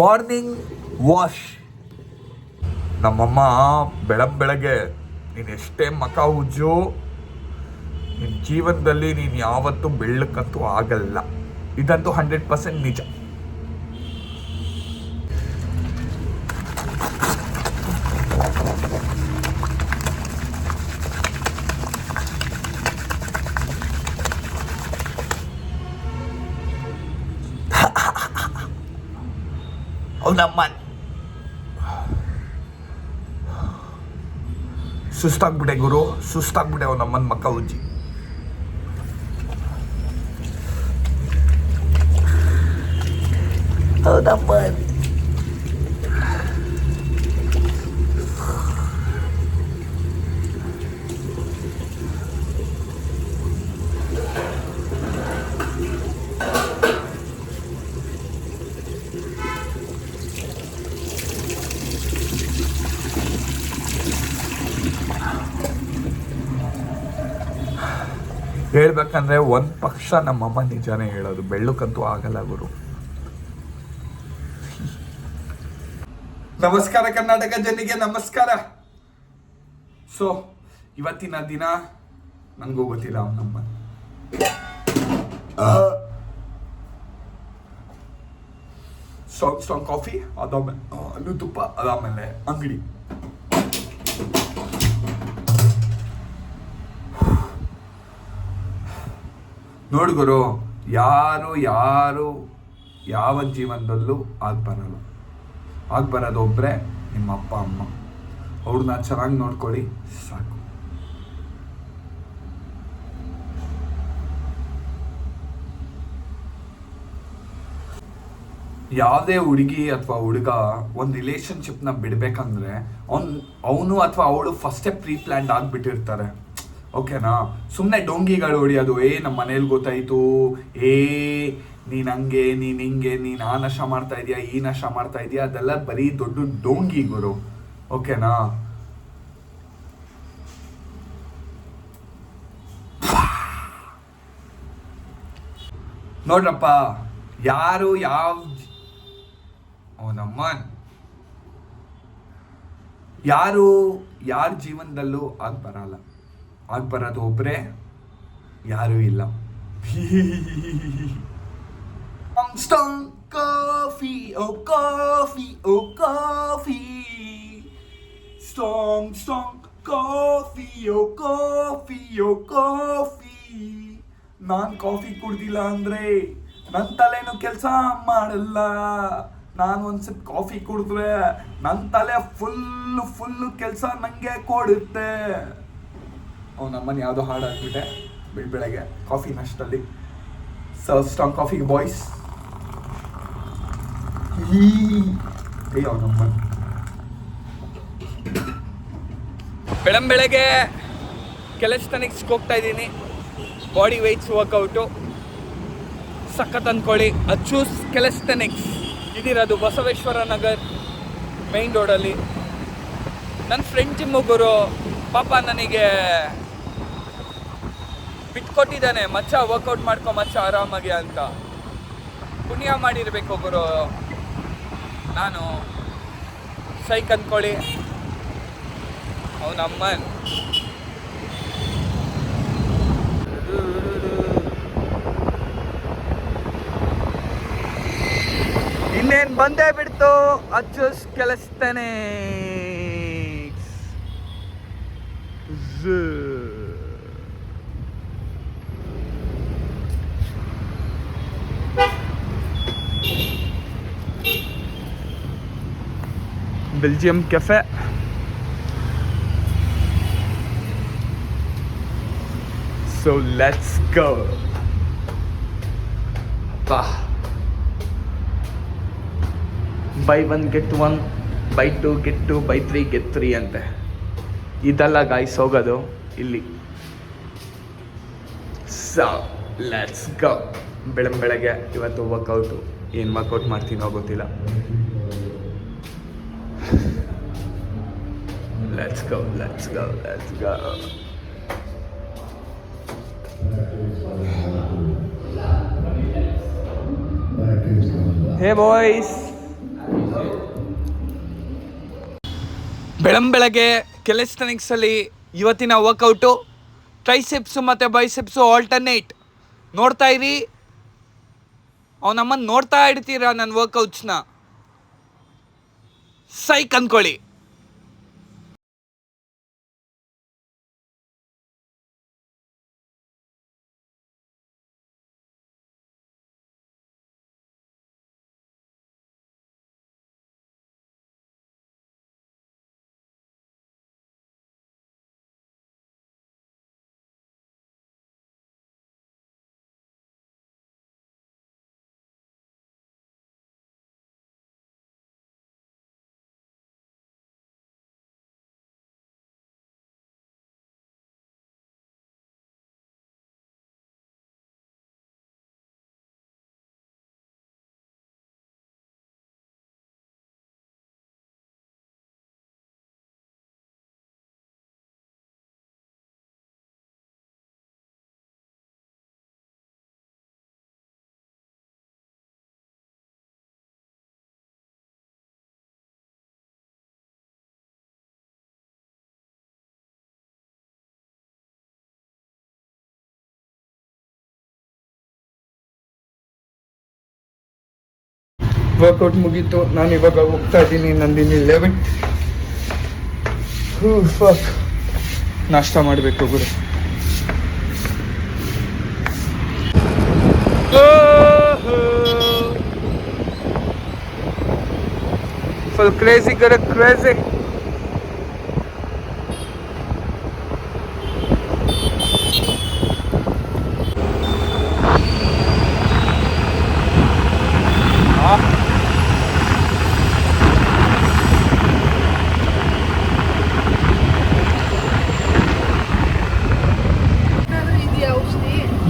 Morning wash. ನಮ್ಮಮ್ಮ ಬೆಳಗ್ಗೆ ನೀನು ಎಷ್ಟೇ ಮಖ ಉಜ್ಜು, ನಿನ್ನ ಜೀವನದಲ್ಲಿ ನೀನು ಯಾವತ್ತೂ ಬೆಳ್ಳಕ್ಕಂತೂ ಆಗಲ್ಲ. ಇದಂತೂ 100% ನಿಜ. ಅವನಮ್ಮ ಸುಸ್ತಾಗ್ಬಿಟ್ಟೆ ಗುರು, ಸುಸ್ತಾಗ್ಬಿಟ್ಟೆ ಅವನಮ್ಮನ ಮಕ್ಕ ಉಜ್ಜಿ. ಹೌದಮ್ಮ. ಹೇಳ್ಬೇಕಂದ್ರೆ ಒಂದು ಪಕ್ಷ ನಮ್ಮಮ್ಮ ನಿಜಾನೇ ಹೇಳೋದು, ಬೆಳ್ಳಕ್ಕಂತೂ ಆಗಲ್ಲ ಗುರು. ನಮಸ್ಕಾರ ಕರ್ನಾಟಕ ಜನರಿಗೆ, ನಮಸ್ಕಾರ. ಸೊ ಇವತ್ತಿನ ದಿನ ನನಗೂ ಗೊತ್ತಿಲ್ಲ ಅವನಮ್ಮ ಸ್ಟ್ರಾಂಗ್ ಕಾಫಿ, ಅದಾದ್ಮೇಲೆ ಅಲ್ಲೂ ತುಪ್ಪ, ಅದಾದ್ಮೇಲೆ ಅಂಗಡಿ. ನೋಡಿ ಗುರು, ಯಾರು ಯಾವ ಜೀವನದಲ್ಲೂ ಆಗ್ಬರೋದು ಒಬ್ಬರೇ ನಿಮ್ಮ ಅಪ್ಪ ಅಮ್ಮ. ಅವ್ರನ್ನ ಚೆನ್ನಾಗಿ ನೋಡ್ಕೊಳ್ಳಿ ಸಾಕು. ಯಾವುದೇ ಹುಡುಗಿ ಅಥವಾ ಹುಡುಗ ಒಂದು ರಿಲೇಶನ್ಶಿಪ್ನ ಬಿಡ್ಬೇಕಂದ್ರೆ ಅವನು ಅಥವಾ ಅವಳು ಫಸ್ಟೇ ಪ್ರೀ ಪ್ಲ್ಯಾನ್ಡ್ ಆಗಿಬಿಟ್ಟಿರ್ತಾರೆ. ಓಕೆನಾ? ಸುಮ್ಮನೆ ಡೋಂಗಿಗಳು ಹೊಡಿಯೋದು, ನಮ್ಮ ಮನೇಲಿ ಗೊತ್ತಾಯಿತು, ನೀನು ಹಂಗೆ, ನೀನು ಹಿಂಗೆ, ನೀನು ಆ ನಶ ಮಾಡ್ತಾ ಇದೀಯಾ, ಈ ನಶ ಮಾಡ್ತಾ ಇದೀಯಾ, ಅದೆಲ್ಲ ಬರೀ ದೊಡ್ಡ ಡೋಂಗಿ ಗುರು. ಓಕೆನಾ? ನೋಡ್ರಪ್ಪ, ಯಾರು ಯಾರ ಜೀವನದಲ್ಲೂ ಆಗ್ಬರೋದು ಒಬ್ಬರೇ, ಯಾರೂ ಇಲ್ಲ. ಕಾಫಿ ಓ ಕಾಫಿ ಓ ಕಾಫಿ, ಸ್ಟ್ರಾಂಗ್ ಕಾಫಿ ಓ ಕಾಫಿ ಓ ಕಾಫಿ. ನಾನು ಕಾಫಿ ಕುಡ್ದಿಲ್ಲ ಅಂದ್ರೆ ನನ್ನ ತಲೆನೂ ಕೆಲಸ ಮಾಡಲ್ಲ. ನಾನು ಒಂದು ಸಿಪ್ ಕಾಫಿ ಕುಡಿದ್ರೆ ನನ್ನ ತಲೆ ಫುಲ್ಲು ಕೆಲಸ ನನಗೆ ಕೊಡುತ್ತೆ. ಅವನಮ್ಮನ ಯಾವುದೋ ಹಾಡು ಹಾಕ್ಬಿಟ್ಟೆ ಬೆಳಗ್ಗೆ ಕಾಫಿ ನಷ್ಟಲ್ಲಿ. ಸ್ಟ್ರಾಂಗ್ ಕಾಫಿಗೆ ಬಾಯ್ಸ್. ಅವನಮ್ಮ ಬೆಳಗ್ಗೆ ಕೆಲಸನಿಕ್ಸ್ಗೆ ಹೋಗ್ತಾ ಇದ್ದೀನಿ. ಬಾಡಿ ವೆಯ್ಟ್ಸ್ ವರ್ಕೌಟು ಸಖತ್ ಅಂದ್ಕೊಳ್ಳಿ. ಅಚೂಸ್ ಕೆಲಸನಿಕ್ಸ್ ಇದಿರೋದು ಬಸವೇಶ್ವರ ನಗರ್ ಮೈನ್ ರೋಡಲ್ಲಿ. ನನ್ನ ಫ್ರೆಂಡ್ ಜಿಮ್ಮು ಗುರು, ಪಾಪ ನನಗೆ ಬಿಟ್ಕೊಟ್ಟಿದ್ದಾನೆ, ಮಚ್ಚ ವರ್ಕೌಟ್ ಮಾಡ್ಕೊ ಮಚ್ಚ ಆರಾಮಾಗಿ ಅಂತ. ಪುಣ್ಯ ಮಾಡಿರ್ಬೇಕು ಗುರು. ನಾನು ಸೈಕ್ ಅಂದ್ಕೊಳ್ಳಿ. ಅವನಮ್ಮನ್ ಇನ್ನೇನು ಬಂದೇ ಬಿಡ್ತು. ಅಚ್ಚುಸ್ ಕೆಲಸ್ತಾನೆ. Belgium cafe. So let's go. Buy one get one, buy two get two, buy three get three ಅಂತೆ. ಇದೆಲ್ಲ ಗಾಯ್ಸ್ ಹೋಗೋದು ಇಲ್ಲಿ. So let's go. ಬೆಳಗ್ಗೆ ಇವತ್ತು ವರ್ಕೌಟು, ಏನು ವರ್ಕೌಟ್ ಮಾಡ್ತೀನೋ ಗೊತ್ತಿಲ್ಲ. Let's go. Hey boys. ಬೆಳಗ್ಗೆ ಕೆಲೆಸ್ಟನಿಕ್ಸಲ್ಲಿ ಇವತ್ತಿನ ವರ್ಕೌಟು ಟ್ರೈಸೆಪ್ಸು ಮತ್ತು ಬೈಸೆಪ್ಸು ಆಲ್ಟರ್ನೇಟ್ ನೋಡ್ತಾ ಇರಿ. ಅವನಮ್ಮನ್ನು ನೋಡ್ತಾ ಇಡ್ತೀರಾ ನನ್ನ ವರ್ಕೌಟ್ಸ್ನ, ಸೈಕ್ ಅಂದ್ಕೊಳ್ಳಿ. ವರ್ಕೌಟ್ ಮುಗೀತು. ನಾನು ಇವಾಗ ಹೋಗ್ತಾ ಇದ್ದೀನಿ ನಂದಿನಿ 11. ನಾಷ್ಟ ಮಾಡಬೇಕು ಗುರು. ಫುಲ್ ಕ್ರೇಜಿ ಗುರು, ಕ್ರೇಜಿ.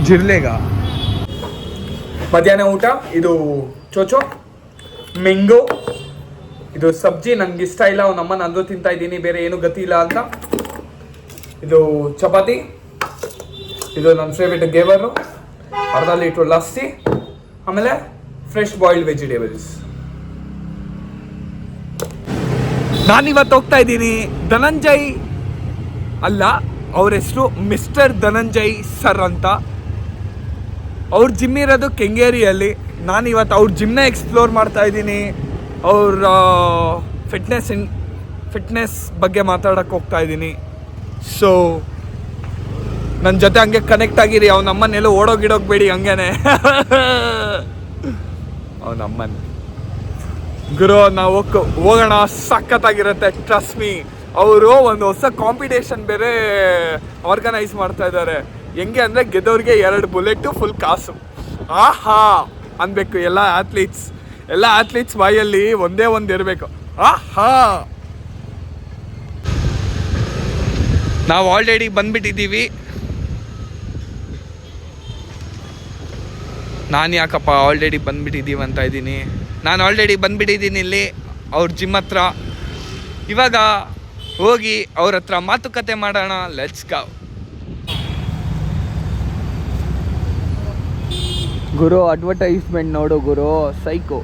ಜಿರ್ಲೆಗ ಮಧ್ಯಾಹ್ನ ಊಟ ಇದು ಚೋಚೋ ಮೆಂಗೋ, ಇದು ಸಬ್ಜಿ ನನಗೆ ಇಷ್ಟ ಇಲ್ಲ, ಅವನಮ್ಮ ನಂದು ತಿಂತಾ ಇದ್ದೀನಿ, ಬೇರೆ ಏನು ಗತಿ ಇಲ್ಲ ಅಂತ. ಇದು ಚಪಾತಿ, ಇದು ನನ್ನ ಫೇವ್ರೇಟ್ ಗೇವರು, ಅರ್ಧ ಲೀಟ್ರ್ ಲಸ್ಸಿ, ಆಮೇಲೆ ಫ್ರೆಶ್ ಬಾಯ್ಲ್ಡ್ ವೆಜಿಟೇಬಲ್ಸ್. ನಾನಿವತ್ತು ಹೋಗ್ತಾ ಇದ್ದೀನಿ ಧನಂಜಯ್ ಅಲ್ಲ, ಅವ್ರ ಹೆಸರು ಮಿಸ್ಟರ್ ಧನಂಜಯ್ ಸರ್ ಅಂತ. ಅವ್ರ ಜಿಮ್ ಇರೋದು ಕೆಂಗೇರಿಯಲ್ಲಿ. ನಾನು ಇವತ್ತು ಅವ್ರ ಜಿಮ್ನ ಎಕ್ಸ್ಪ್ಲೋರ್ ಮಾಡ್ತಾ ಇದ್ದೀನಿ. ಅವ್ರ ಫಿಟ್ನೆಸ್ ಬಗ್ಗೆ ಮಾತಾಡೋಕ್ಕೆ ಹೋಗ್ತಾ ಇದ್ದೀನಿ. ಸೊ ನನ್ನ ಜೊತೆ ಹಂಗೆ ಕನೆಕ್ಟ್ ಆಗಿರಿ. ಅವನಮ್ಮನೆಲ್ಲೋ ಓಡೋಗಿಡೋಗ್ಬೇಡಿ ಹಂಗೇನೆ. ಅವನಮ್ಮನ ಗುರು ನಾವು ಹೋಗೋಣ, ಸಖತ್ತಾಗಿರುತ್ತೆ, ಟ್ರಸ್ಟ್ ಮೀ. ಅವರು ಒಂದು ಹೊಸ ಕಾಂಪಿಟೇಷನ್ ಬೇರೆ ಆರ್ಗನೈಸ್ ಮಾಡ್ತಾ ಇದ್ದಾರೆ. ಹೆಂಗೆ ಅಂದರೆ ಗೆದ್ದವ್ರಿಗೆ 2 ಬುಲೆಟು ಫುಲ್ ಕಾಸು. ಆಹಾ ಅನ್ಬೇಕು ಎಲ್ಲ ಆ್ಯತ್ಲೀಟ್ಸ್ ಬಾಯಲ್ಲಿ ಒಂದೇ ಒಂದು ಇರಬೇಕು. ಆಹಾ, ನಾವು ಆಲ್ರೆಡಿ ಬಂದ್ಬಿಟ್ಟಿದ್ದೀವಿ. ನಾನು ಯಾಕಪ್ಪ ಆಲ್ರೆಡಿ ಬಂದ್ಬಿಟ್ಟಿದ್ದೀವಿ ಅಂತ ಇದ್ದೀನಿ. ನಾನು ಆಲ್ರೆಡಿ ಬಂದ್ಬಿಟ್ಟಿದ್ದೀನಿ ಇಲ್ಲಿ ಅವ್ರ ಜಿಮ್ ಹತ್ರ. ಇವಾಗ ಹೋಗಿ ಅವ್ರ ಹತ್ರ ಮಾತುಕತೆ ಮಾಡೋಣ. Let's go. ಗುರು ಅಡ್ವರ್ಟೈಸ್ಮೆಂಟ್ ನೋಡು ಗುರು, ಸೈಕೋ.